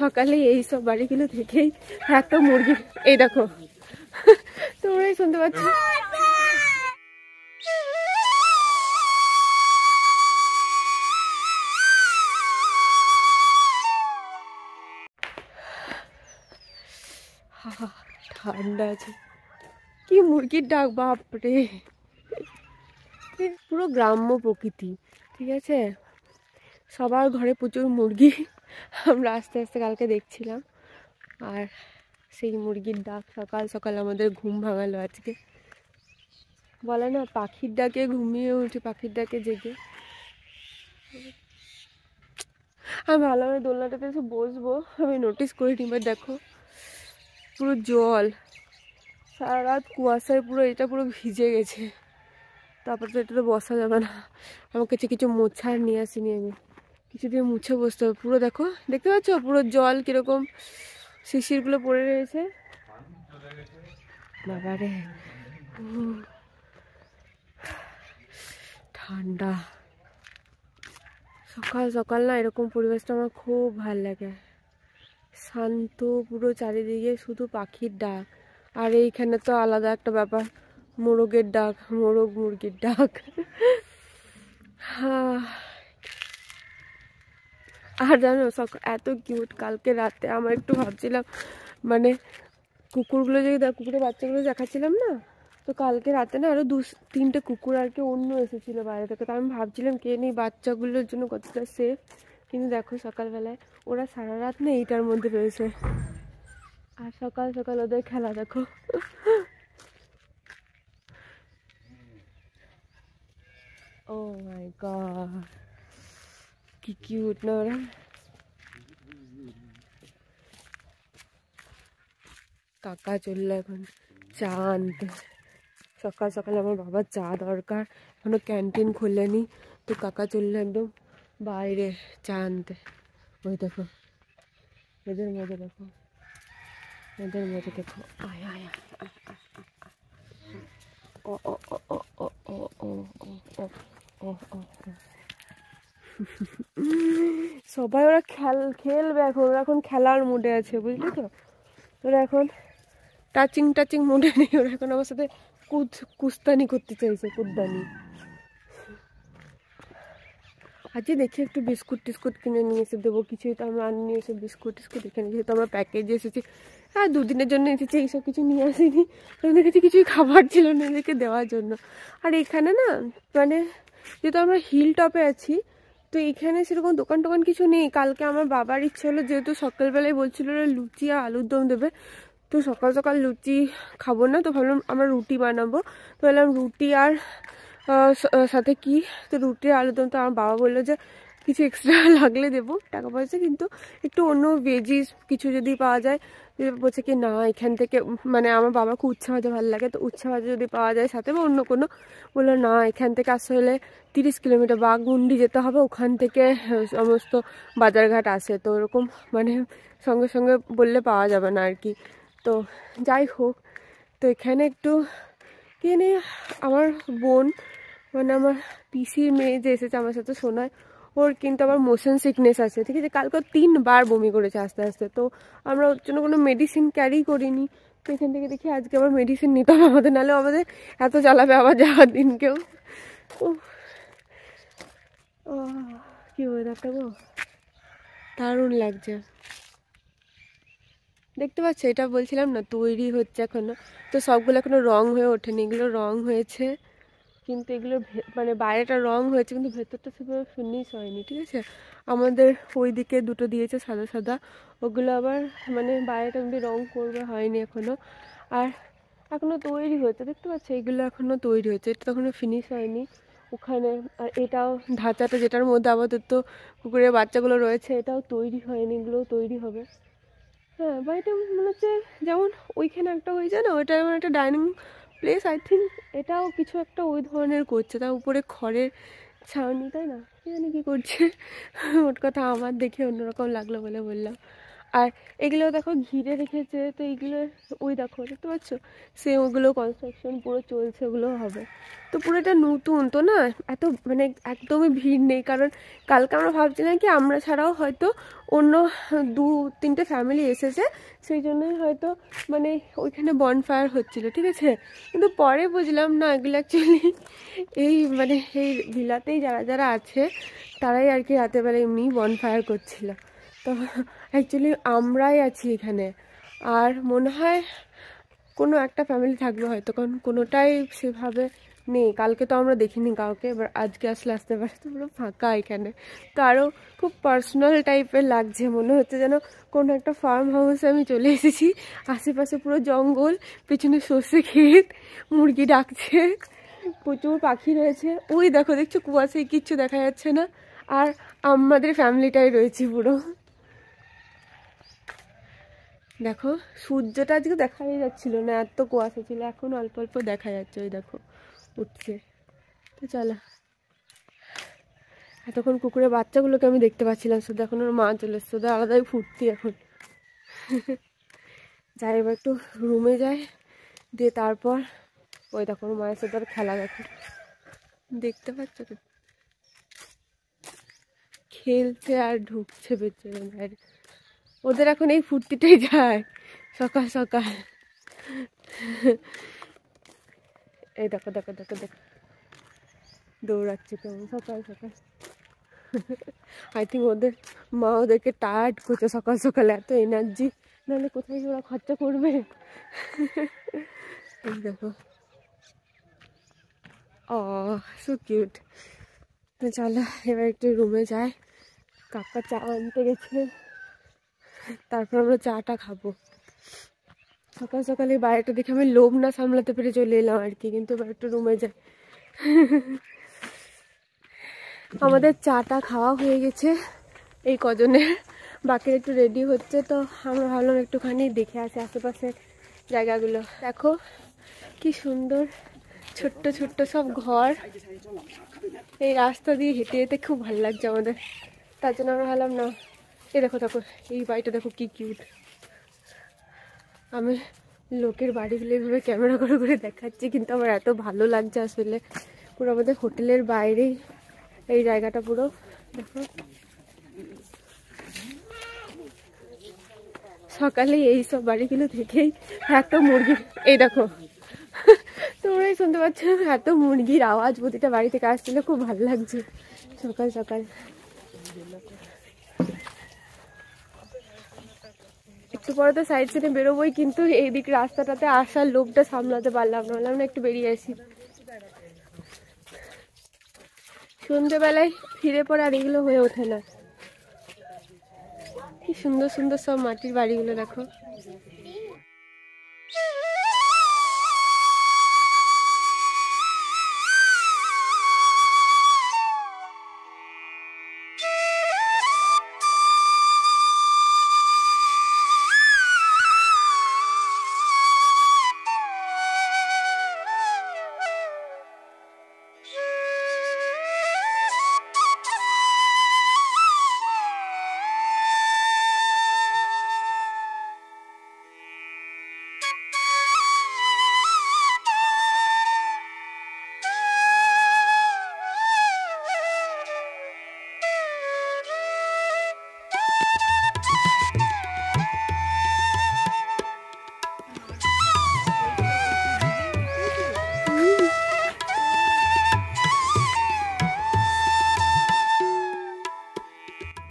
সকালে এইসব বাড়িগুলো থেকেই একটা মুরগি, এই দেখো তোমরাই শুনতে পাচ্ছ। ঠান্ডা আছে, কি মুরগির ডাক, বাপরে। পুরো গ্রাম্য প্রকৃতি, ঠিক আছে। সবার ঘরে প্রচুর মুরগি, আমরা আস্তে আস্তে কালকে দেখছিলাম। আর সেই মুরগির ডাক সকাল সকাল আমাদের ঘুম ভাঙালো আজকে। বলে না পাখির ডাকে ঘুমিয়ে উঠে, পাখির ডাকে জেগে। আমি ভালোভাবে দোলনাটাতে এসে বসবো, আমি নোটিস করিনি, বাট দেখো পুরো জল, সারা রাত কুয়াশায় পুরো এটা পুরো ভিজে গেছে। তারপর তো এটাতে বসা যাবে না, আমার কাছে কিছু মোছার নিয়ে আসিনি আমি, কিছু দিয়ে মুছে বসতে হবে। পুরো দেখো, দেখতে পাচ্ছ পুরো জল কিরকম শিশিরগুলো পড়ে রয়েছে। বাবারে ঠান্ডা। সকাল সকাল না এরকম পরিবেশটা আমার খুব ভাল লাগে, শান্ত পুরো চারিদিকে, শুধু পাখির ডাক। আর এইখানে তো আলাদা একটা ব্যাপার, মোরগের ডাক, মোরগ মুরগির ডাক। আর জানো এত কিউট, কালকে রাতে আমার একটু ভাবছিলাম, মানে কুকুরগুলো যদি কুকুরের বাচ্চাগুলো দেখাচ্ছিলাম না, তো কালকে রাতে না আরো 2-3টে কুকুর আর কি অন্য এসেছিল বাইরে থেকে। তো আমি ভাবছিলাম কে নেই বাচ্চাগুলোর জন্য কতটা সেফ, কিন্তু দেখো সকালবেলায় ওরা সারা রাত না এইটার মধ্যে রয়েছে, আর সকাল সকাল ওদের খেলা দেখো। ও মাই গড, কি কিউট না ওরা। কাকা চললো এখন চা আনতে, সকাল সকাল আমার বাবার চা দরকার, এখনো ক্যান্টিন খোলেনি, তো কাকা চললো একদম বাইরে চা আনতে। ওই দেখো এদের মজা দেখো, এদের মজা দেখো, আয় আয় আয়, ও ও ও ও ও ও ও ও ও ও। সবাই ওরা খেলবে এখন, ওরা এখন খেলার মুডে আছে, বুঝলি তো। ওরা এখন টাচিং মুডে নেই, ওরা এখন আমার সাথে কুস্তানি করতে চাইছে, কুদ্দানি। আজকে দেখি একটু বিস্কুট টিস্কুট কিনে নিয়ে এসে দেবো, কিছুই তো আমরা আনিনি এসে বিস্কুট টিস্কুট, এখানে যেহেতু আমরা প্যাকেজে এসেছি, হ্যাঁ 2 দিনের জন্য এসেছি, এইসব কিছু নিয়ে আসিনি, ওদের কাছে কিছুই খাবার ছিল না এদেরকে দেওয়ার জন্য। আর এখানে না মানে যেহেতু আমরা হিল টপে আছি, তো এখানে সেরকম দোকান টোকান কিছু নেই। কালকে আমার বাবার ইচ্ছে হলো, যেহেতু সকালবেলায় বলছিল লুচি আর আলুর দম দেবে, তো সকাল সকাল লুচি খাবো না, তো ভাবলাম আমরা রুটি বানাবো। তো বললাম রুটি আর সাথে কি, তো রুটি আর আলুর দম। তো আমার বাবা বললো যে কিছু এক্সট্রা লাগলে দেবো টাকা পয়সা, কিন্তু একটু অন্য ভেজিস কিছু যদি পাওয়া যায়। বলছে কি না এখান থেকে, মানে আমার বাবাকে উচ্ছে ভাজা ভালো লাগে, তো উচ্ছে ভাজা যদি পাওয়া যায় সাথে বা অন্য কোনো, বললো না এখান থেকে আসলে 30 কিলোমিটার বাঘমুন্ডি যেতে হবে, ওখান থেকে সমস্ত বাজারঘাট আসে, তো ওরকম মানে সঙ্গে সঙ্গে বললে পাওয়া যাবে না আর কি। তো যাই হোক, তো এখানে একটু কিনে, আমার বোন মানে আমার পিসির মেয়ে যে এসেছে আমার সাথে শোনায়, ওর কিন্তু আবার মোশন সিকনেস আছে, ঠিক আছে। কালকে 3বার বমি করেছে আস্তে আস্তে, তো আমরা ওর জন্য কোনো মেডিসিন ক্যারি করিনি। তো এখান থেকে দেখি আজকে আবার মেডিসিন নিতে হবে আমাদের, নাহলে আমাদের এত জ্বালাবে আবার যাওয়ার দিনকেও। কি ওয়েদারটা গো, দারুণ লাগছে। দেখতে পাচ্ছ এটা বলছিলাম না তৈরি হচ্ছে এখনো, তো সবগুলো এখনো রং হয়ে ওঠেনি, এগুলো রং হয়েছে, কিন্তু এগুলো মানে বাইরেটা রং হয়েছে কিন্তু ভেতরটা সেভাবে ফিনিশ হয়নি, ঠিক আছে। আমাদের ওই দিকে 2টো দিয়েছে সাদা সাদা, ওগুলো আবার মানে বাইরেটা এমনি রং করবে হয়নি এখনো, আর এখনো তৈরি হয়েছে, দেখতে পাচ্ছ এগুলো এখনো তৈরি হয়েছে, এটা এখনো ফিনিশ হয়নি ওখানে। আর এটাও ধাঁচাটা যেটার মধ্যে আপাতত কুকুরের বাচ্চাগুলো রয়েছে, এটাও তৈরি হয়নি, এগুলোও তৈরি হবে। হ্যাঁ বাড়িটা মনে হচ্ছে যেমন ওইখানে একটা হয়ে যায় না, ওইটা এমন একটা ডাইনিং প্লেস, আই থিঙ্ক এটাও কিছু একটা ওই ধরনের করছে, তার উপরে খড়ের ছাউনি, তাই না, কি জানি কী করছে। ওর কথা আমার দেখে অন্যরকম লাগলো বলে বললাম। আর এগুলো দেখো ঘিরে রেখেছে, তো এইগুলো ওই দেখো দেখতে পাচ্ছ সেম ওগুলো কনস্ট্রাকশন পুরো চলছে, ওগুলো হবে। তো পুরো এটা নতুন তো না, এত মানে একদমই ভিড় নেই। কারণ কালকে আমরা ভাবছিলাম কি আমরা ছাড়াও হয়তো অন্য 2-3টে ফ্যামিলি এসেছে, সেই জন্যই হয়তো মানে ওইখানে বনফায়ার হচ্ছিল, ঠিক আছে। কিন্তু পরে বুঝলাম না, এগুলো অ্যাকচুয়ালি এই মানে এই ভিলাতেই যারা যারা আছে তারাই আর কি রাতের বেলা এমনি বনফায়ার করছিল। তো অ্যাকচুয়ালি আমরাই আছি এখানে, আর মনে হয় কোনো একটা ফ্যামিলি থাকবে হয়তো, কারণ কোনোটাই সেভাবে নেই। কালকে তো আমরা দেখিনি কাউকে, এবার আজকে আসতে পারে, তো পুরো ফাঁকা এখানে। তো আরও খুব পার্সোনাল টাইপের লাগছে, মনে হচ্ছে যেন কোনো একটা ফার্ম হাউসে আমি চলে এসেছি। আশেপাশে পুরো জঙ্গল, পিছনে সর্ষে ক্ষেত, মুরগি ডাকছে, প্রচুর পাখি রয়েছে। ওই দেখো দেখছো কুয়াশায় কিচ্ছু দেখা যাচ্ছে না, আর আমাদের ফ্যামিলিটাই রয়েছে পুরো। দেখো সূর্যটা আজকে দেখাই যাচ্ছিল না, এত কুয়াশা ছিল, এখন অল্প অল্প দেখা যাচ্ছে, ওই দেখো উঠছে। তো চলো, এতক্ষণ কুকুরের বাচ্চাগুলোকে আমি দেখতে পাচ্ছিলাম শুধু, এখন ওর মা চলে এসছে, ওদের আলাদাই ফুর্তি এখন। যাই এবার একটু রুমে যাই, দিয়ে তারপর ওই দেখো ওর মায়ের সাথে আর খেলা, দেখো দেখতে পাচ্ছ তো, খেলছে আর ঢুকছে বেঁচে বাইরে। ওদের এখন এই ফুর্তিটাই যায় সকাল সকাল। এই দেখো দেখো দেখো দেখো দৌড়াচ্ছে কেমন সকাল সকাল। আই থিঙ্ক ওদের মা ওদেরকে টায়ার্ড করছে সকাল সকালে, এত এনার্জি নাহলে কোথায় ওরা খরচা করবে। এই দেখো, ও সো কিউট। তো চলো এবার একটু রুমে যাই, কাকা চা আনতে গেছে, তারপর আমরা চাটা খাবো। সকাল সকালে বাইরেটা দেখে আমি লোভ না সামলাতে পেরে চলে এলাম আর কি, কিন্তু এবার একটু রুমে যাই। আমাদের চাটা খাওয়া হয়ে গেছে এই কজনের, বাকি একটু রেডি হচ্ছে। তো আমরা ভাবলাম একটুখানি দেখে আসি আশেপাশে জায়গাগুলো। দেখো কি সুন্দর ছোট্ট ছোট্ট সব ঘর, এই রাস্তা দিয়ে হেঁটে যেতে খুব ভালো লাগছে আমাদের, তার জন্য আমরা ভাবলাম না। এই দেখো দেখো এই বাড়িটা দেখো কি কিউট। আমি লোকের বাড়িগুলো এইভাবে ক্যামেরা করে করে দেখাচ্ছি, কিন্তু আমার এত ভালো লাগছে আসলে। পুরো আমাদের হোটেলের বাইরেই এই জায়গাটা পুরো, দেখো সকালে এই সব বাড়িগুলো থেকেই এত মুরগি, এই দেখো তোমরাই শুনতে পাচ্ছ এত মুরগির আওয়াজ প্রতিটা বাড়ি থেকে আসছিল, খুব ভালো লাগছে সকাল সকাল। একটু পরে তো সাইড সিনে বেরোবোই, কিন্তু এইদিক রাস্তাটাতে আসার লোভটা সামলাতে পারলাম না, বললাম না একটু বেরিয়ে আসি। সন্ধ্যেবেলায় ফিরে পরে আর এগুলো হয়ে ওঠে না। কি সুন্দর সুন্দর সব মাটির বাড়িগুলো দেখো।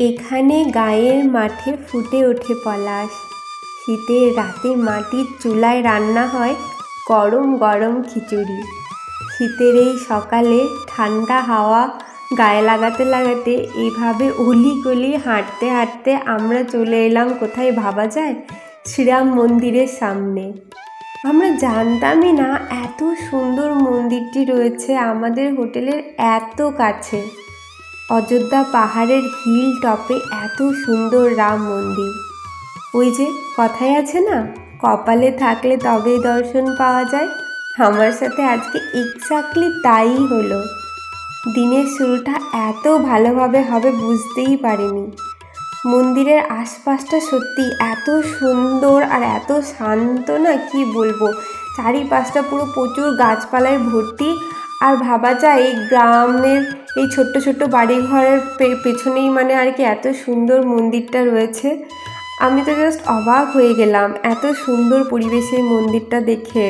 এখানে গায়ের মাঠে ফুটে ওঠে পলাশ। শীতের রাতে মাটির চুলায় রান্না হয় গরম গরম খিচুড়ি। শীতের এই সকালে ঠান্ডা হাওয়া গায়ে লাগাতে লাগাতে এইভাবে অলি গলি হাঁটতে হাঁটতে আমরা চলে এলাম কোথায় ভাবা যায়, শ্রীরাম মন্দিরের সামনে। আমরা জানতামই না এত সুন্দর মন্দিরটি রয়েছে আমাদের হোটেলের এত কাছে। অযোধ্যা পাহাড়ের হিল টপে এত সুন্দর রাম মন্দির। ওই যে কথায় আছে না, কপালে থাকলে তবেই দর্শন পাওয়া যায়। আমার সাথে আজকে এক্স্যাক্টলি তাই হলো। দিনের শুরুটা এত ভালোভাবে হবে বুঝতেই পারিনি। মন্দিরের আশপাশটা সত্যি এত সুন্দর আর এত শান্ত না, কি বলবো। চারিপাশটা পুরো প্রচুর গাছপালায় ভর্তি। আর ভাবা যায় এই গ্রামের এই ছোট্ট ছোট্ট বাড়িঘরের পেছনেই মানে আর কি এত সুন্দর মন্দিরটা রয়েছে। আমি তো জাস্ট অবাক হয়ে গেলাম এত সুন্দর পরিবেশে এই মন্দিরটা দেখে।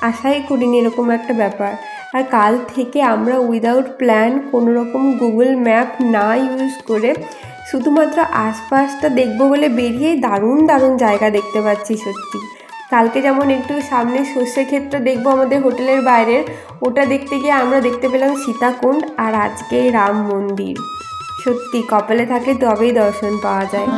আশাই করিনি এরকম একটা ব্যাপার। আর কাল থেকে আমরা উইদাউট প্ল্যান কোনো রকম গুগল ম্যাপ না ইউজ করে শুধুমাত্র আশপাশটা দেখবো বলে বেরিয়ে দারুণ দারুণ জায়গা দেখতে পাচ্ছি সত্যি। কালকে যেমন একটু সামনে সর্ষে ক্ষেতটা দেখবো আমাদের হোটেলের বাইরের, ওটা দেখতে গিয়ে আমরা দেখতে পেলাম সীতাকুণ্ড, আর আজকে রাম মন্দির। সত্যি কপালে থাকলে তবেই দর্শন পাওয়া যায়।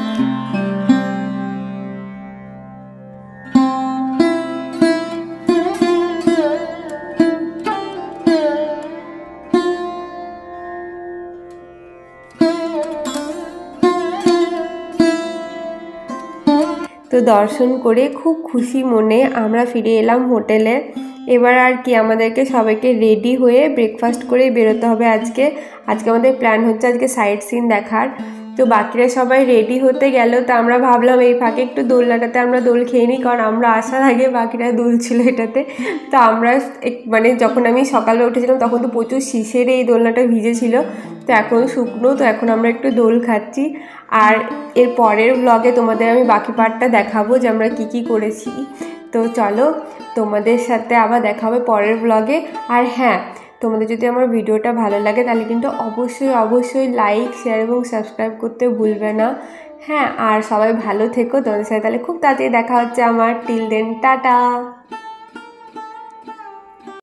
তো দর্শন করে খুব খুশি মনে আমরা ফিরে এলাম হোটেলে। এবার আর কি আমাদেরকে সবাইকে রেডি হয়ে ব্রেকফাস্ট করে বেরোতে হবে। আজকে আমাদের প্ল্যান হচ্ছে আজকে সাইট সিন দেখার। তো বাকিরা সবাই রেডি হতে গেল, তো আমরা ভাবলাম এই ফাঁকে একটু দোলনাটাতে আমরা দোল খেয়ে নিই, কারণ আমরা আসার আগে বাকিরা দুলছিল এটাতে। তো আমরা মানে যখন আমি সকালে উঠেছিলাম তখন তো প্রচুর শিশের এই দোলনাটা ভিজেছিল, তো এখন শুকনো, তো এখন আমরা একটু দোল খাচ্ছি। আর এর পরের ব্লগে তোমাদের আমি বাকি পার্টটা দেখাবো যে আমরা কী কী করেছি। তো চলো তোমাদের সাথে আবার দেখা হবে পরের ব্লগে। আর হ্যাঁ, তোমাদের যদি আমার ভিডিওটা ভালো লাগে তাহলে কিন্তু অবশ্যই লাইক, শেয়ার এবং সাবস্ক্রাইব করতে ভুলবে না। হ্যাঁ, আর সবাই ভালো থেকো। তোমাদের সাথে তাহলে খুব তাড়াতাড়ি দেখা হচ্ছে আমার। Till then, tata.